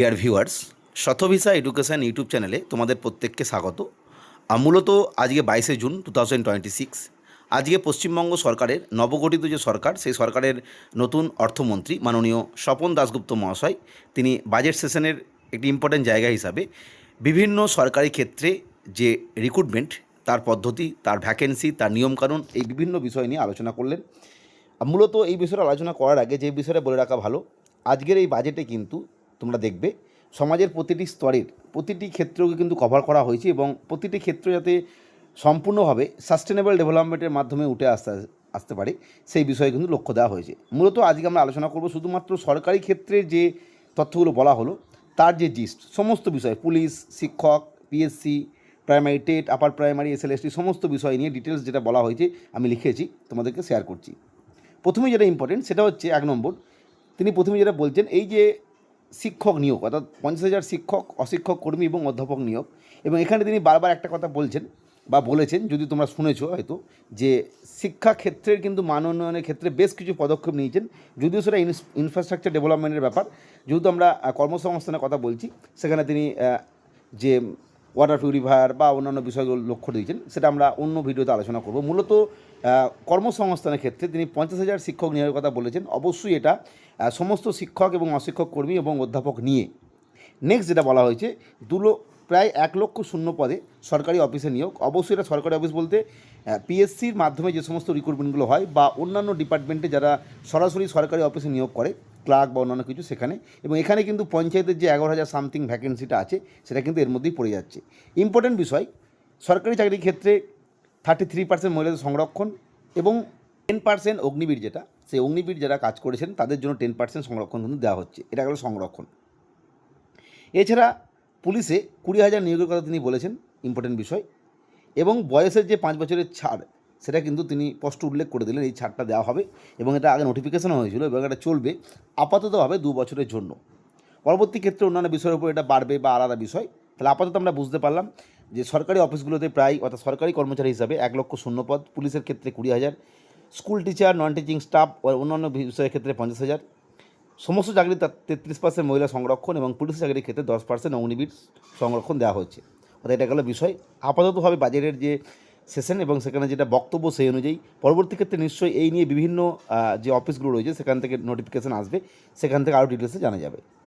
Dear viewers, শতভিসা education YouTube চ্যানেলে তোমাদের প্রত্যেককে স্বাগত। মূলত আজকে 22শে জুন 2026। আজকে পশ্চিমবঙ্গ সরকারের নবগঠিত যে সরকার, সেই সরকারের নতুন অর্থমন্ত্রী মাননীয় স্বপন দাশগুপ্ত মহাশয়, তিনি বাজেট সেশনের একটি ইম্পর্ট্যান্ট জায়গা হিসাবে বিভিন্ন সরকারি ক্ষেত্রে যে রিক্রুটমেন্ট, তার পদ্ধতি, তার ভ্যাকেন্সি, তার নিয়মকানুন, এই বিভিন্ন বিষয় নিয়ে আলোচনা করলেন। মূলত এই বিষয়ে আলোচনা করার আগে যে বিষয়টা বলে রাখা ভালো, আজকের এই বাজেটে কিন্তু তোমরা দেখবে সমাজের প্রতিটি স্তরের প্রতিটি ক্ষেত্রকে কিন্তু কভার করা হয়েছে এবং প্রতিটি ক্ষেত্র যাতে সম্পূর্ণভাবে সাস্টেনেবল ডেভেলপমেন্টের মাধ্যমে উঠে আসতে পারে, সেই বিষয়ে কিন্তু লক্ষ্য দেওয়া হয়েছে। মূলত আজকে আমরা আলোচনা করব শুধুমাত্র সরকারি ক্ষেত্রে যে তথ্যগুলো বলা হলো তার যে জিস্ট, সমস্ত বিষয়, পুলিশ, শিক্ষক, PSC, primary TET, upper primary, SLST, সমস্ত বিষয় নিয়ে ডিটেলস যেটা বলা হয়েছে আমি লিখেছি, তোমাদেরকে শেয়ার করছি। প্রথমেই যেটা ইম্পর্টেন্ট সেটা হচ্ছে 1 নম্বর, তিনি প্রথমে যেটা বলছেন, এই যে শিক্ষক নিয়োগ, অর্থাৎ 50,000 শিক্ষক, অশিক্ষক কর্মী এবং অধ্যাপক নিয়োগ। এবং এখানে তিনি বারবার একটা কথা বলছেন বা বলেছেন, যদি তোমরা শুনেছো হয়তো, যে শিক্ষা ক্ষেত্রের কিন্তু মান উন্নয়নের ক্ষেত্রে বেশ কিছু পদক্ষেপ নিয়েছেন। যদিও সেটা ইনফ্রাস্ট্রাকচার ডেভেলপমেন্টের ব্যাপার, যেহেতু আমরা কর্মসংস্থানের কথা বলছি, সেখানে তিনি যে ওয়াটার পিউরিফায়ার বা অন্যান্য বিষয়গুলো লক্ষ্য দিয়েছেন, সেটা আমরা অন্য ভিডিওতে আলোচনা করব। মূলত কর্মসংস্থানের ক্ষেত্রে তিনি 50,000 শিক্ষক নিয়োগের কথা বলেছেন। অবশ্যই এটা সমস্ত শিক্ষক এবং অশিক্ষক কর্মী এবং অধ্যাপক নিয়ে। নেক্সট যেটা বলা হয়েছে, প্রায় 1,00,000 পদে সরকারি অফিসে নিয়োগ। অবশ্যই এটা সরকারি অফিস বলতে পিএসসির মাধ্যমে যে সমস্ত রিক্রুটমেন্টগুলো হয় বা অন্যান্য ডিপার্টমেন্টে যারা সরাসরি সরকারি অফিসে নিয়োগ করে, ক্লার্ক বা অন্যান্য কিছু, সেখানে। এবং এখানে কিন্তু পঞ্চায়েতের যে 11,000 সামথিং ভ্যাকেন্সিটা আছে, সেটা কিন্তু এর মধ্যেই পড়ে যাচ্ছে। ইম্পর্টেন্ট বিষয়, সরকারি চাকরির ক্ষেত্রে 33% মহিলাদের সংরক্ষণ এবং 10% অগ্নিবীর, যেটা সেই অগ্নিবীর যারা কাজ করেছেন তাদের জন্য 10% সংরক্ষণ কিন্তু দেওয়া হচ্ছে। এটা গেল সংরক্ষণ। এছাড়া পুলিশে 20,000 নিয়োগের কথা তিনি বলেছেন, ইম্পর্টেন্ট বিষয়। এবং বয়সের যে 5 বছরের ছাড়, সেটা কিন্তু তিনি স্পষ্ট উল্লেখ করে দিলেন, এই ছাড়টা দেওয়া হবে এবং এটা আগে নোটিফিকেশনও হয়েছিল এবং এটা চলবে আপাততভাবে 2 বছরের জন্য। পরবর্তী ক্ষেত্রে অন্যান্য বিষয়ের উপর এটা বাড়বে বা আলাদা বিষয়। তাহলে আপাতত আমরা বুঝতে পারলাম যে সরকারি অফিসগুলোতে প্রায়, অর্থাৎ সরকারি কর্মচারী হিসাবে 1,00,000 পদ, পুলিশের ক্ষেত্রে 20,000, school teacher, non teaching staff ও অন্যান্য বিষয়ের ক্ষেত্রে 50,000, সমস্ত চাকরির 33% মহিলা সংরক্ষণ এবং পুলিশ চাকরির ক্ষেত্রে 10% অগ্নিবীর সংরক্ষণ দেওয়া হয়েছে। অর্থাৎ এটা গেল বিষয়। আপাততভাবে বাজেটের যে সেশন এবং সেখানে যেটা বক্তব্য, সেই অনুযায়ী পরবর্তী ক্ষেত্রে নিশ্চয়ই এই নিয়ে বিভিন্ন যে অফিসগুলো রয়েছে সেখান থেকে নোটিফিকেশান আসবে, সেখান থেকে আরও ডিটেলসে জানা যাবে।